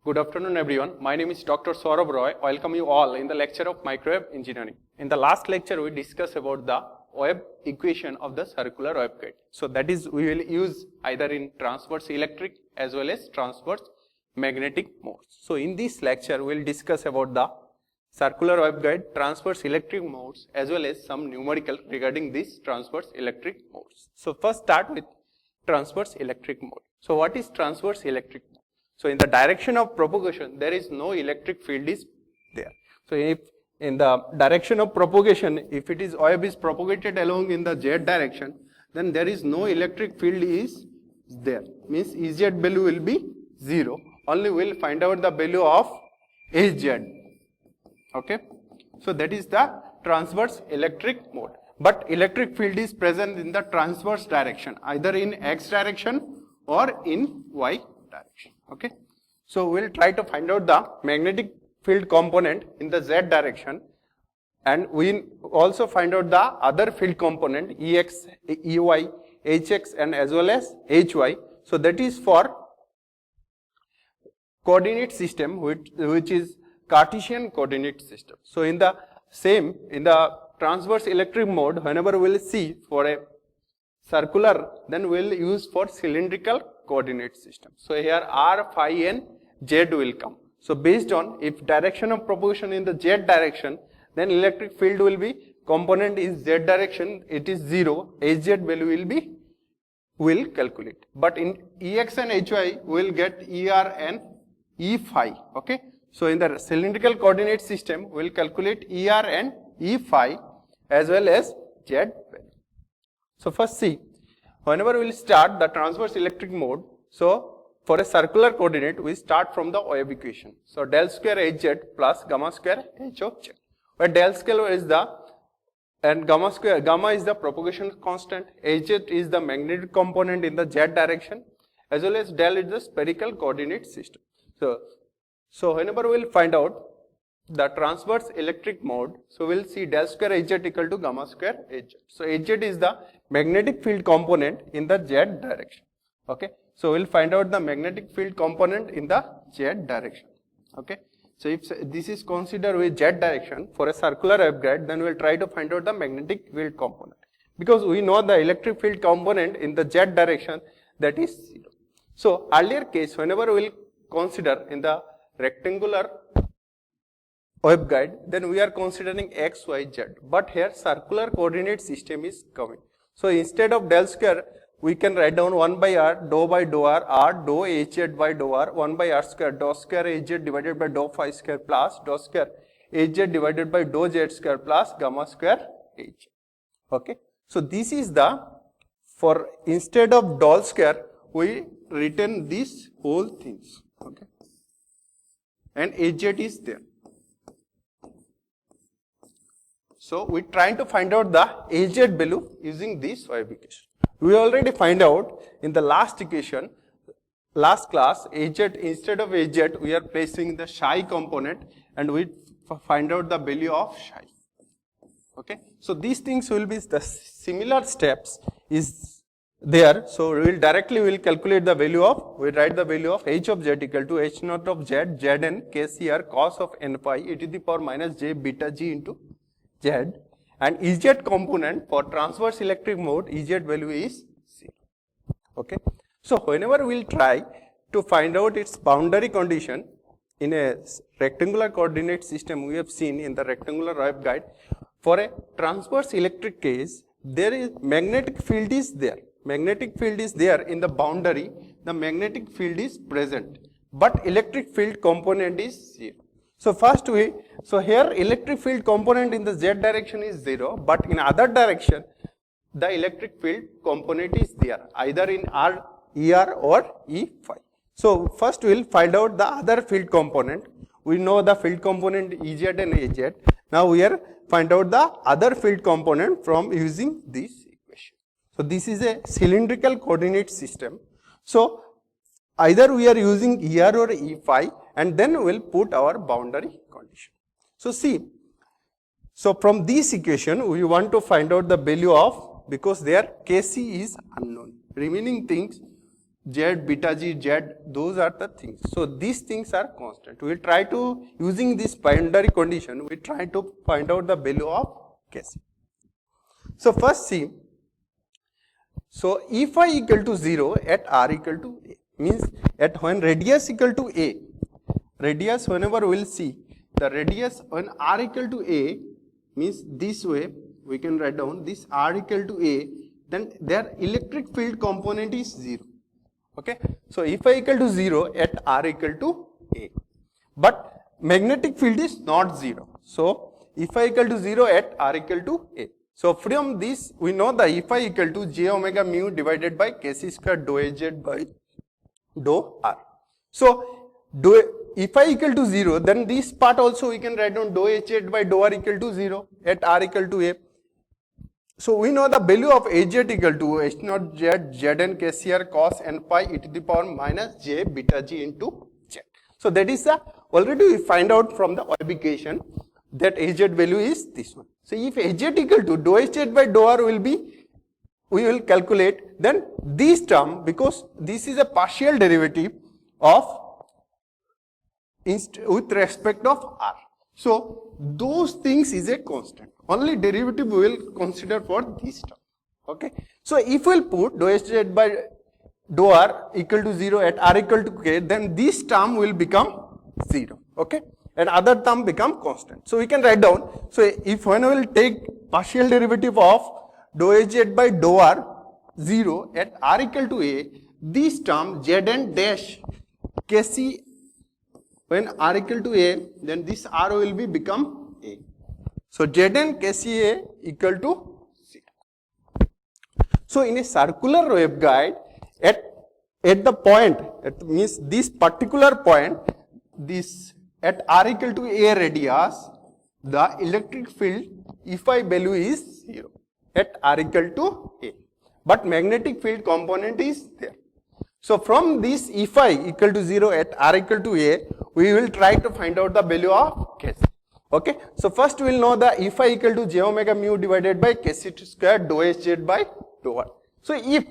Good afternoon everyone. My name is Dr. Saurabh Roy. Welcome you all in the lecture of microwave engineering. In the last lecture we discussed about the wave equation of the circular waveguide. So that is we will use either in transverse electric as well as transverse magnetic modes. So in this lecture we will discuss about the circular waveguide, transverse electric modes as well as some numerical regarding these transverse electric modes. So first start with transverse electric mode. So what is transverse electric mode? So in the direction of propagation, there is no electric field is there. So if in the direction of propagation, if it is wave is propagated along in the z direction, then there is no electric field is there. Means Ez value will be 0. Only we will find out the value of Hz. Okay. So that is the transverse electric mode. But electric field is present in the transverse direction, either in x direction or in y direction. Okay. So we will try to find out the magnetic field component in the z direction, and we also find out the other field component Ex, Ey, Hx and as well as Hy. So that is for coordinate system which is Cartesian coordinate system. So in the transverse electric mode, whenever we will see for a circular, then we will use for cylindrical coordinate system. So here r, phi and z will come. So based on if direction of propagation in the z direction, then electric field will be component is z direction, it is 0, Hz value will calculate. But in Ex and Hy we will get Er and E phi. Okay. So in the cylindrical coordinate system we will calculate Er and E phi as well as z value. So first see, whenever we will start the transverse electric mode, so for a circular coordinate we start from the wave equation. So del square Hz plus gamma square H of z, where del square is the and gamma is the propagation constant, Hz is the magnetic component in the z direction, as well as del is the spherical coordinate system. So whenever we will find out the transverse electric mode, so we will see del square Hz equal to gamma square Hz. So Hz is the magnetic field component in the z direction. Okay. So we will find out the magnetic field component in the z direction. Okay. So if this is considered with z direction for a circular waveguide, then we will try to find out the magnetic field component, because we know the electric field component in the z direction, that is 0. So earlier case, whenever we will consider in the rectangular waveguide, then we are considering x, y, z, but here circular coordinate system is coming. So instead of del square, we can write down 1 by r, dou by dou r dou Hz by dou r, 1 by r square, dou square Hz divided by dou phi square plus dou square Hz divided by dou z square plus gamma square H. Okay. So this is the, for instead of del square, we written these whole things. Okay. And Hz is there. So we trying to find out the Hz value using this wave equation. We already find out in the last equation, last class, Hz instead of Hz we are placing the psi component and we find out the value of psi. Okay. So these things will be the similar steps is there. So we will calculate the value of, we write the value of h of z equal to h naught of z, zn kcr cos of n pi e to the power minus j beta g into z, and Ez component for transverse electric mode, Ez value is 0. Okay. So whenever we will try to find out its boundary condition in a rectangular coordinate system, we have seen in the rectangular waveguide, for a transverse electric case, there is magnetic field is there. Magnetic field is there in the boundary, the magnetic field is present, but electric field component is 0. So first so here electric field component in the z direction is 0, but in other direction the electric field component is there, either in r, Er or E phi. So first we will find out the other field component. We know the field component Ez and Az. Now we are find out the other field component from using this equation. So this is a cylindrical coordinate system. So either we are using Er or E phi, and then we will put our boundary condition. So see, so from this equation we want to find out the value of, because there Kc is unknown, remaining things Z, beta G, Z, those are the things. So these things are constant. We try to, using this boundary condition, we try to find out the value of Kc. So first see, so if I equal to 0 at r equal to a, means at when radius equal to a, radius whenever we will see, the radius when r equal to a, means this way, we can write down this r equal to a, then their electric field component is 0. Okay, so if I equal to 0 at r equal to a, but magnetic field is not 0. So if I equal to 0 at r equal to a. So from this we know the if I equal to j omega mu divided by kc square dou az by dou r. So if I equal to 0, then this part also we can write down dou az by dou r equal to 0 at r equal to a. So we know the value of Az equal to H naught Z, Zn Kcr cos n phi e to the power minus j beta g into Z. So that is the, already we find out from the equation that Az value is this one. So if Az equal to dou Az by dou r will be, we will calculate, then this term, because this is a partial derivative of with respect of r. So those things is a constant. Only derivative we will consider for this term. Okay. So if we will put dou Az by dou r equal to 0 at r equal to k, then this term will become 0. Okay. And other term become constant. So we can write down. So if when we will take partial derivative of dou Az by dou r 0 at r equal to a, this term Zn dash Kc when r equal to a, then this r will be become a. So Zn Kca equal to 0. So in a circular waveguide, at the point, it means this particular point, this at r equal to a radius, the electric field Phi value is 0 at r equal to a, but magnetic field component is there. So from this Phi equal to 0 at r equal to a, we will try to find out the value of Kc. Okay. So first we will know the Phi equal to j omega mu divided by Kc square dou Az by dou r. So if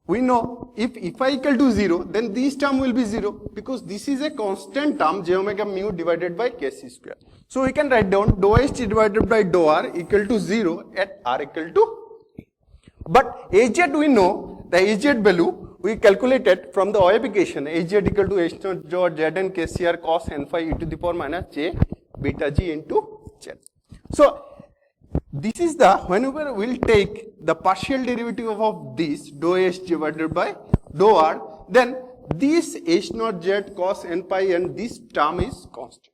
we know if Phi equal to 0, then this term will be 0 because this is a constant term j omega mu divided by Kc square. So we can write down dou Az divided by dou r equal to 0 at r equal to a. But Az we know the Az value we calculated from the equation Az equal to H naught Zn Kcr cos n phi e to the power minus j beta g into Z. So this is the, whenever we will take the partial derivative of this dou Az divided by dou r, then this H naught Z cos n pi and this term is constant.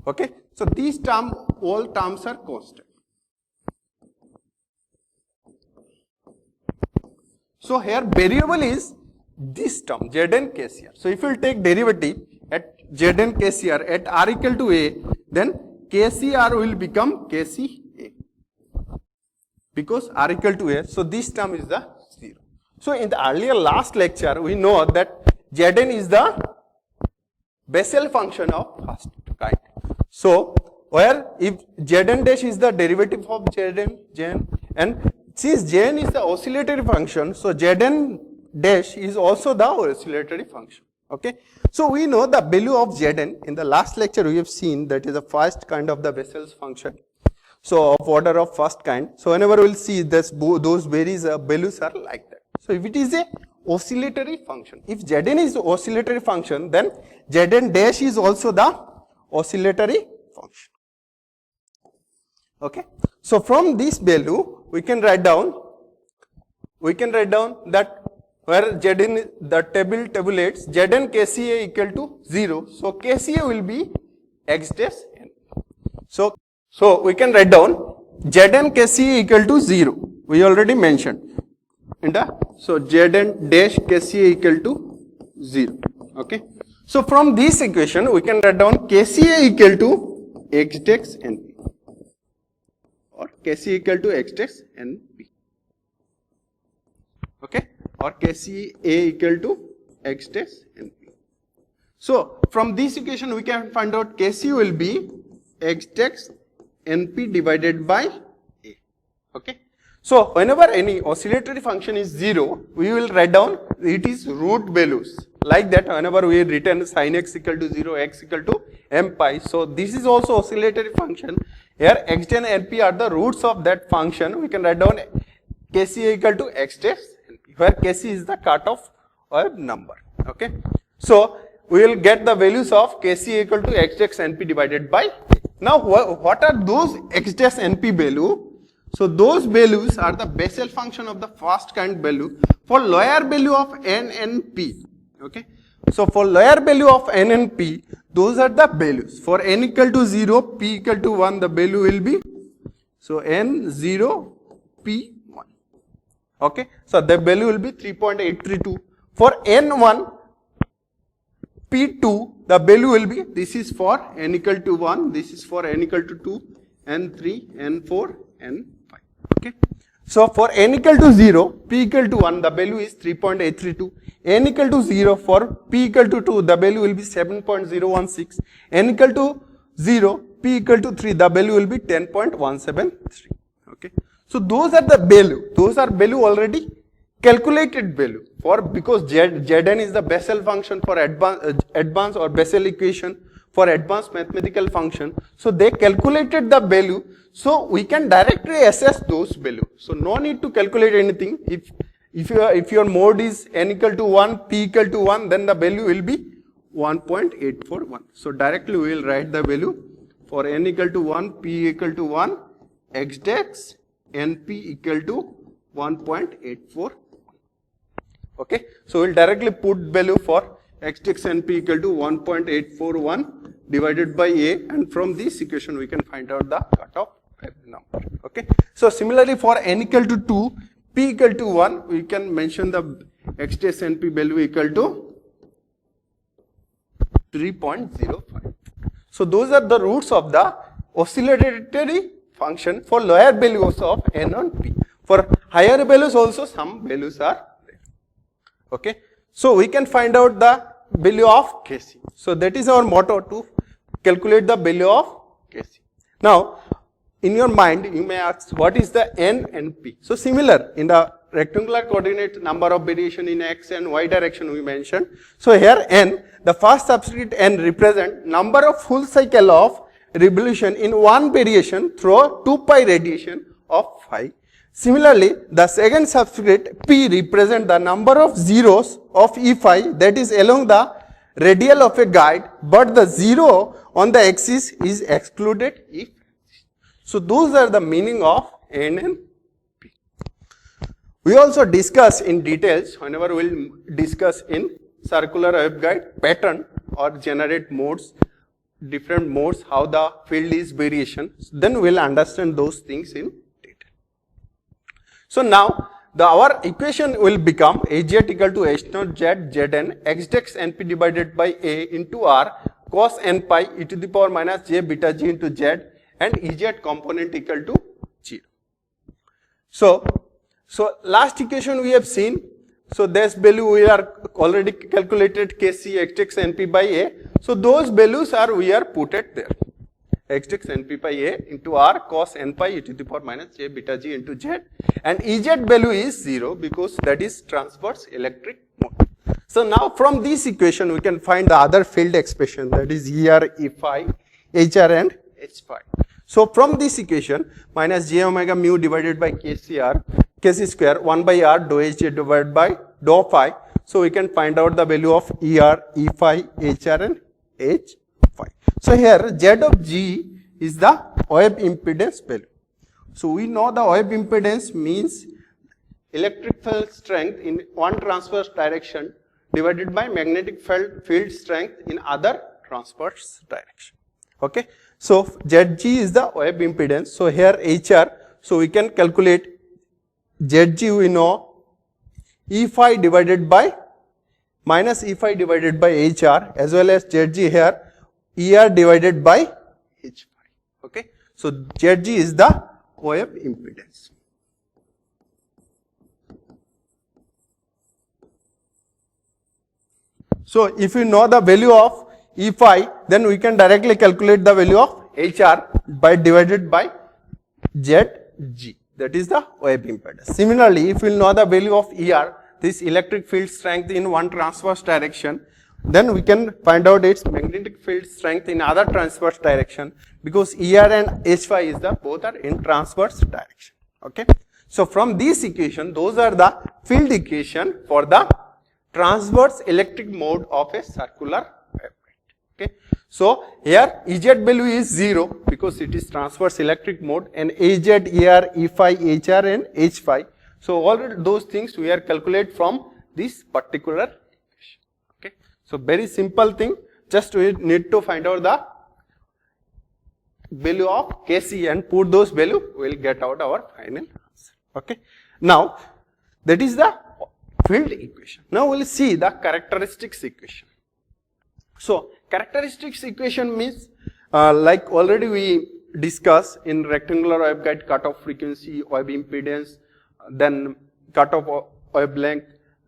Okay. So these term, all terms are constant. So here variable is this term Zn Kcr. So if you will take derivative at Zn Kcr at r equal to a, then Kcr will become Kca because r equal to a. So this term is the 0. So in the earlier last lecture, we know that Zn is the Bessel function of first kind. So where if Zn dash is the derivative of Zn, and since Zn is the oscillatory function, so Zn dash is also the oscillatory function. Okay. So we know the value of Zn. In the last lecture we have seen that is the first kind of the Bessel's function. So of order of first kind. So whenever we will see this, those values are like that. So if it is a oscillatory function, if Zn is oscillatory function, then Zn dash is also the oscillatory function. Okay. So from this value we can write down that where Zn, the table tabulates Zn Kca equal to 0. So Kca will be x dash n. So we can write down Zn Kca equal to 0. We already mentioned. So Zn dash Kca equal to 0. Okay. So from this equation we can write down Kca equal to x dash np or Kc equal to x dash np. Okay. Or Kca equal to x dash np. So from this equation we can find out Kc will be x dash np divided by a. Okay. So whenever any oscillatory function is 0, we will write down it is root values. Like that, whenever we written sin x equal to 0, x equal to m pi. So this is also oscillatory function. Here x dash and p are the roots of that function. We can write down kc equal to x dash np, where kc is the cutoff wave number. Okay. So we will get the values of kc equal to x dash np divided by a. Now what are those x dash np value? So those values are the Bessel function of the first kind value for lower value of n and p. Okay. So for lower value of n and p, those are the values. For n equal to 0, p equal to 1, the value will be, so n 0, p 1. Okay. So the value will be 3.832. For n1, p2, the value will be, this is for n equal to 1, this is for n equal to 2, n3, n4, n5. Okay. So for n equal to 0, p equal to 1, the value is 3.832. n equal to 0, for p equal to 2, the value will be 7.016. n equal to 0, p equal to 3, the value will be 10.173. Okay. So those are the value. Those are value already calculated value for, because Zn is the Bessel function for advanced or Bessel equation for advanced mathematical function. So they calculated the value. So we can directly assess those value. So no need to calculate anything. If your mode is n equal to 1, p equal to 1, then the value will be 1.841. So directly we will write the value for n equal to 1, p equal to 1, x dash np equal to 1.84. Okay. So we will directly put value for x dash np equal to 1.841 divided by a, and from this equation we can find out the cutoff number. Okay. So similarly for n equal to 2, p equal to 1, we can mention the x dash np value equal to 3.05. So those are the roots of the oscillatory function for lower values of n and p. For higher values also some values are there. Okay. So we can find out the value of kc. So that is our motto, to calculate the value of kc. Now in your mind you may ask, what is the n and p? So similar in the rectangular coordinate, number of variation in x and y direction we mentioned. So here n, the first subscript n represent number of full cycle of revolution in one variation through 2 pi radiation of phi. Similarly, the second subscript p represent the number of zeros of E phi, that is along the radial of a guide, but the zero on the axis is excluded if. So those are the meaning of n and p. We also discuss in details whenever we will discuss in circular waveguide pattern or generate modes, different modes, how the field is variation. Then we will understand those things in detail. So now our equation will become Az equal to H naught Z Zn x dash np divided by a into r cos n pi e to the power minus j beta g into z, and Ez component equal to 0. So last equation we have seen. So this value we are already calculated kc x dash np by a. So those values are we are put it there. X dash np by a into r cos n pi e to the power minus j beta g into z, and Ez value is 0 because that is transverse electric mode. So now from this equation we can find the other field expression, that is ER, E phi, HR and H phi. So from this equation, minus j omega mu divided by kc square 1 by r dou Hj divided by dou phi. So we can find out the value of ER, E phi, HR and H phi. So here Z of G is the wave impedance value. So we know the wave impedance means electric field strength in one transverse direction divided by magnetic field strength in other transverse direction. Okay. So Zg is the wave impedance. So here HR, so we can calculate Zg, we know E phi divided by minus E phi divided by HR, as well as Zg here ER divided by H phi. Okay. So Zg is the wave impedance. So if you know the value of E phi, then we can directly calculate the value of HR by divided by Zg, that is the wave impedance. Similarly, if we know the value of ER, this electric field strength in one transverse direction, then we can find out its magnetic field strength in other transverse direction, because ER and H phi is the both are in transverse direction. Okay. So from this equation, those are the field equation for the transverse electric mode of a circular waveguide. Okay. So here Ez value is 0 because it is transverse electric mode, and Az, Er, E phi, Hr and H phi. So all those things we are calculate from this particular equation. Okay. So very simple thing, just we need to find out the value of Kc and put those value, we will get out our final answer. Okay. Now that is the field equation. Now we will see the characteristics equation. So characteristics equation means like already we discussed in rectangular waveguide, cutoff frequency, wave impedance, then cutoff wavelength,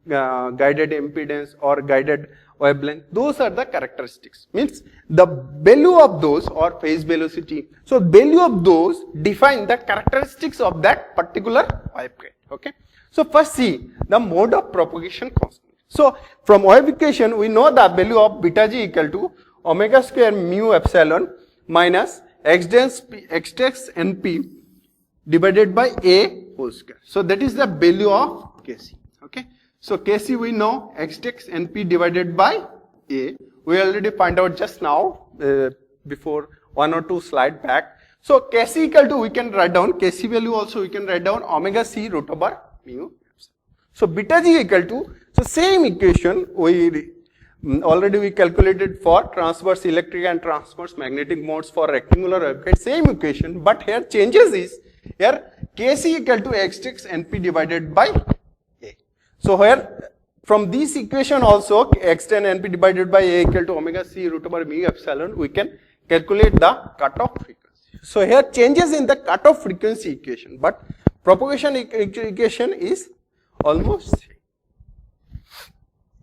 guided impedance or guided wavelength. Those are the characteristics. Means the value of those or phase velocity. So value of those define the characteristics of that particular waveguide. Okay. So first see the mode of propagation constant. So from wave equation we know the value of beta g equal to omega square mu epsilon minus x dash np divided by a whole square. So that is the value of Kc. Okay. So Kc we know x dash np divided by a. We already find out just now before 1 or 2 slide back. So Kc equal to we can write down Kc value also we can write down omega c root over mu. So beta g equal to, so same equation we already we calculated for transverse electric and transverse magnetic modes for rectangular waveguide, same equation, but here changes is here Kc equal to x dash np divided by a. So here from this equation also x dash np divided by a equal to omega c root over mu epsilon, we can calculate the cutoff frequency. So here changes in the cutoff frequency equation, but propagation equation is almost same.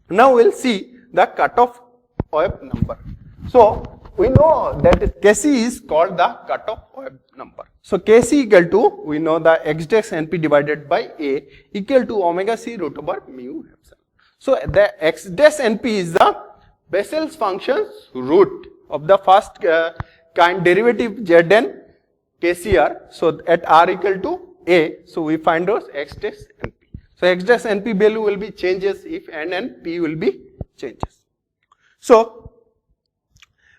Now we will see the cutoff wave number. So we know that Kc is called the cutoff wave number. So Kc equal to, we know the x dash np divided by a equal to omega c root over mu epsilon. So the x dash np is the Bessel's function's root of the first kind derivative Zn Kcr. So at r equal to a, so we find out x dash np. So x dash np value will be changes if n and p will be changes. So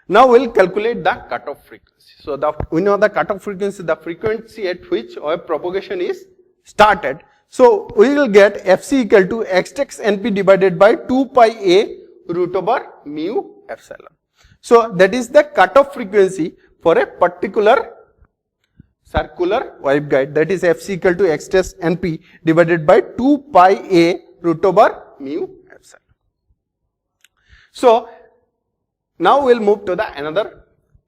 now we will calculate the cutoff frequency. So we know the cutoff frequency, the frequency at which wave propagation is started. So we will get fc equal to x dash np divided by 2 pi a root over mu epsilon. So that is the cutoff frequency for a particular circular waveguide, that is fc equal to x dash np divided by 2 pi a root over mu epsilon. So now we will move to the another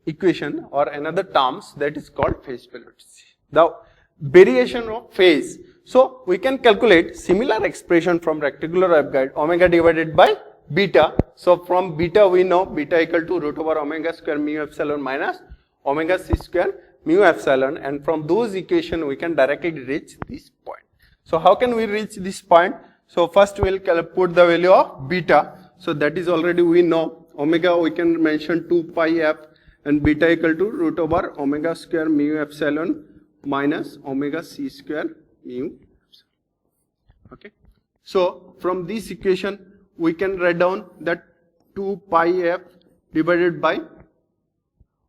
equation or another terms, that is called phase velocity, the variation of phase. So we can calculate similar expression from rectangular waveguide, omega divided by beta. So from beta we know beta equal to root over omega square mu epsilon minus omega c square mu epsilon, and from those equation we can directly reach this point. So how can we reach this point? So first we will put the value of beta. So that is already we know omega we can mention 2 pi f and beta equal to root over omega square mu epsilon minus omega c square mu epsilon. Okay. So from this equation we can write down that 2 pi f divided by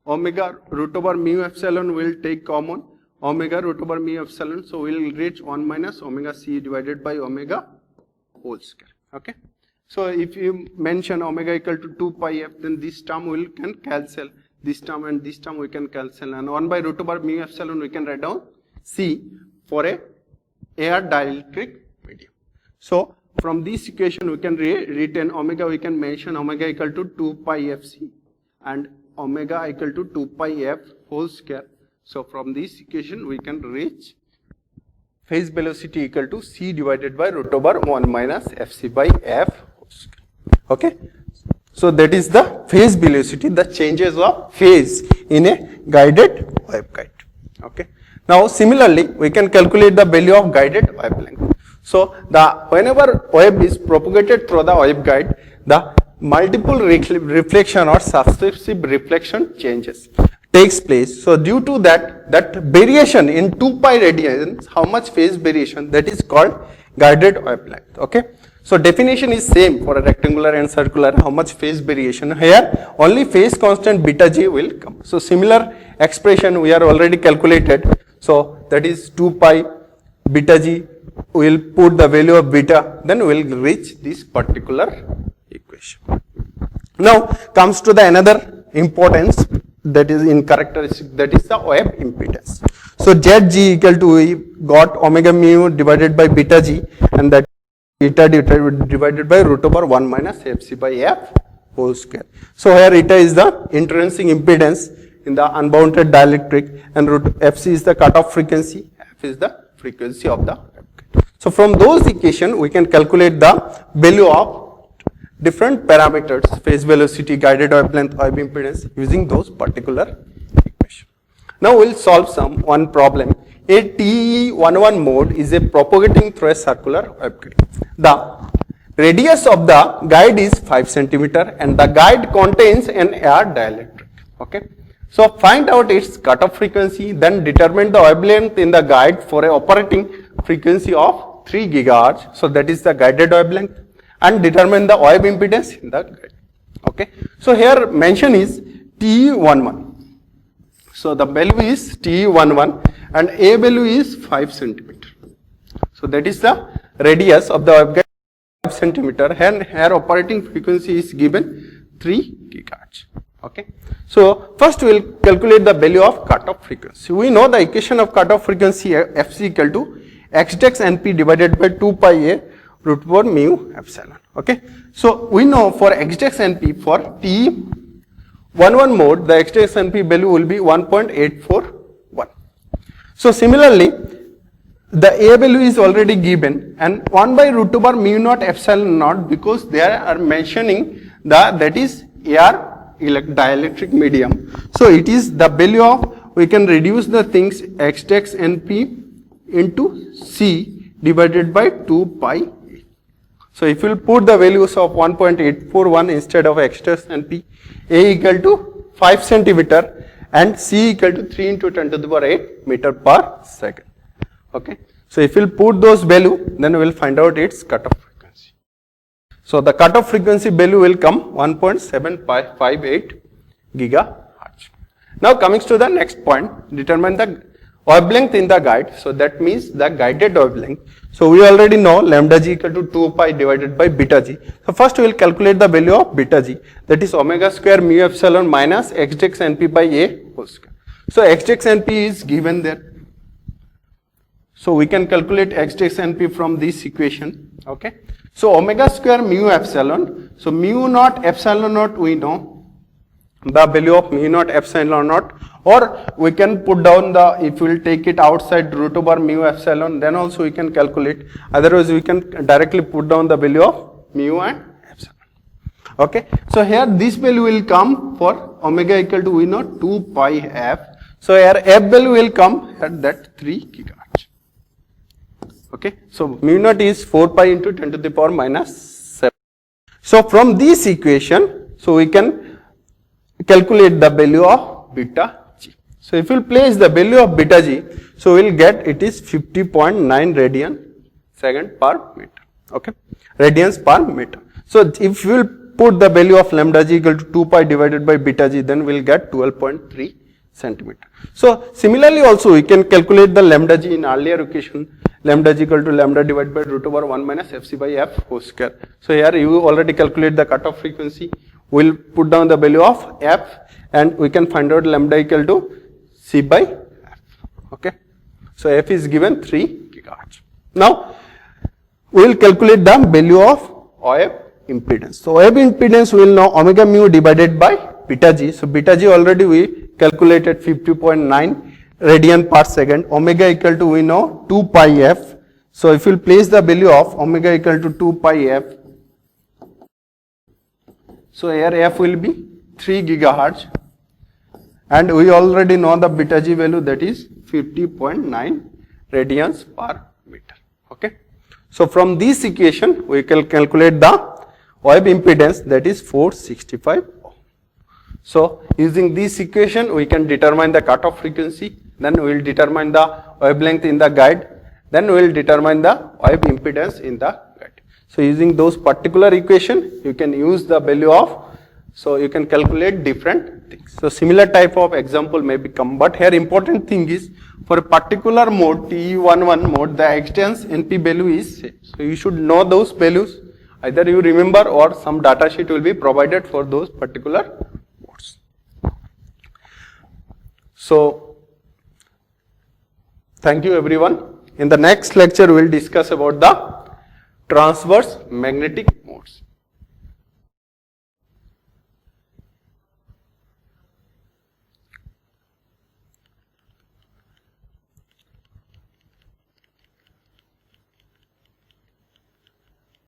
omega root over mu epsilon will take common omega root over mu epsilon, so we will reach 1 minus omega c divided by omega whole square. Okay. So if you mention omega equal to 2 pi f, then this term will can cancel, this term and this term we can cancel, and 1 by root over mu epsilon we can write down c for a air dielectric medium. So from this equation we can retain omega, we can mention omega equal to 2 pi fc and omega equal to 2 pi f whole square. So from this equation we can reach phase velocity equal to c divided by root over 1 minus fc by f whole square. Okay. So that is the phase velocity, the changes of phase in a guided waveguide. Okay. Now similarly we can calculate the value of guided wavelength. So whenever wave is propagated through the waveguide, the multiple reflection or successive reflection changes takes place. So due to that variation in 2 pi radians, how much phase variation, that is called guided wavelength. Okay. So definition is same for a rectangular and circular, how much phase variation. Here only phase constant beta g will come. So similar expression we are already calculated. So that is 2 pi beta g, we will put the value of beta, then we will reach this particular equation. Now comes to the another importance, that is in characteristic, that is the wave impedance. So Zg equal to, we got omega mu divided by beta g, and that eta divided by root over 1 minus fc by f whole square. So here eta is the intrinsic impedance in the unbounded dielectric, and root fc is the cutoff frequency, f is the frequency of the waveguide. So from those equation we can calculate the value of different parameters, phase velocity, guided wavelength, wave impedance, using those particular equation. Now we will solve one problem. A TE11 mode is a propagating through a circular waveguide. The radius of the guide is 5 centimeter and the guide contains an air dielectric. Okay. So find out its cutoff frequency, then determine the wavelength in the guide for a operating frequency of 3 gigahertz. So that is the guided wavelength, and determine the wave impedance in the guide. Okay. So here mention is TE11. So the value is TE11 and A value is 5 centimeter. So that is the radius of the waveguide, 5 centimeter, and here operating frequency is given 3 gigahertz. Okay. So first we will calculate the value of cutoff frequency. We know the equation of cutoff frequency Fc equal to x dash np divided by 2 pi a root over mu epsilon. Okay. So we know for x dash np, for TE11 mode, the x dash np value will be 1.841. So similarly, the A value is already given, and 1 by root over mu naught epsilon naught, because they are mentioning that is air dielectric medium. So it is the value of, we can reduce the things x dash np into c divided by 2 pi a. So if you will put the values of 1.841 instead of x dash np, a equal to 5 centimeter and c equal to 3 into 10 to the power 8 meter per second. Okay. So if you will put those value, then we will find out its cutoff frequency. So the cutoff frequency value will come 1.758 gigahertz. Now coming to the next point, determine the wavelength in the guide. So that means the guided wavelength. So we already know lambda g equal to 2 pi divided by beta g. So first we will calculate the value of beta g, that is omega square mu epsilon minus x dash np by a whole square. So x dash np is given there. So we can calculate x dash np from this equation. Okay. So omega square mu epsilon. So mu naught epsilon naught, we know the value of mu naught epsilon naught, or we can put down the, if we will take it outside root over mu epsilon, then also we can calculate. Otherwise we can directly put down the value of mu and epsilon. Okay. So here this value will come for omega equal to, we know 2 pi f. So here f value will come at that 3 gigahertz. Okay. So mu naught is 4 pi into 10 to the power minus 7. So from this equation, so we can calculate the value of beta g. So if you will place the value of beta g, so we will get it is 50.9 radian second per meter. Okay. Radians per meter. So if you will put the value of lambda g equal to 2 pi divided by beta g, then we will get 12.3 centimeter. So similarly also we can calculate the lambda g in earlier equation, lambda g equal to lambda divided by root over 1 minus fc by f whole square. So here you already calculate the cutoff frequency. We will put down the value of f and we can find out lambda equal to c by f. Okay. So f is given 3 gigahertz. Now we will calculate the value of wave impedance. So wave impedance we will know omega mu divided by beta g. So beta g already we calculated 50.9 radian per second. Omega equal to, we know 2 pi f. So if you will place the value of omega equal to 2 pi f, so here f will be 3 gigahertz, and we already know the beta g value, that is 50.9 radians per meter. Okay. So from this equation, we can calculate the wave impedance, that is 465 ohm. So using this equation, we can determine the cutoff frequency, then we will determine the wavelength in the guide, then we will determine the wave impedance in the guide. So using those particular equation, you can use the value of, so you can calculate different things. So similar type of example may become, but here important thing is, for a particular mode, TE11 mode, the extents NP value is same. So you should know those values, either you remember or some data sheet will be provided for those particular modes. So thank you everyone. In the next lecture, we will discuss about the transverse magnetic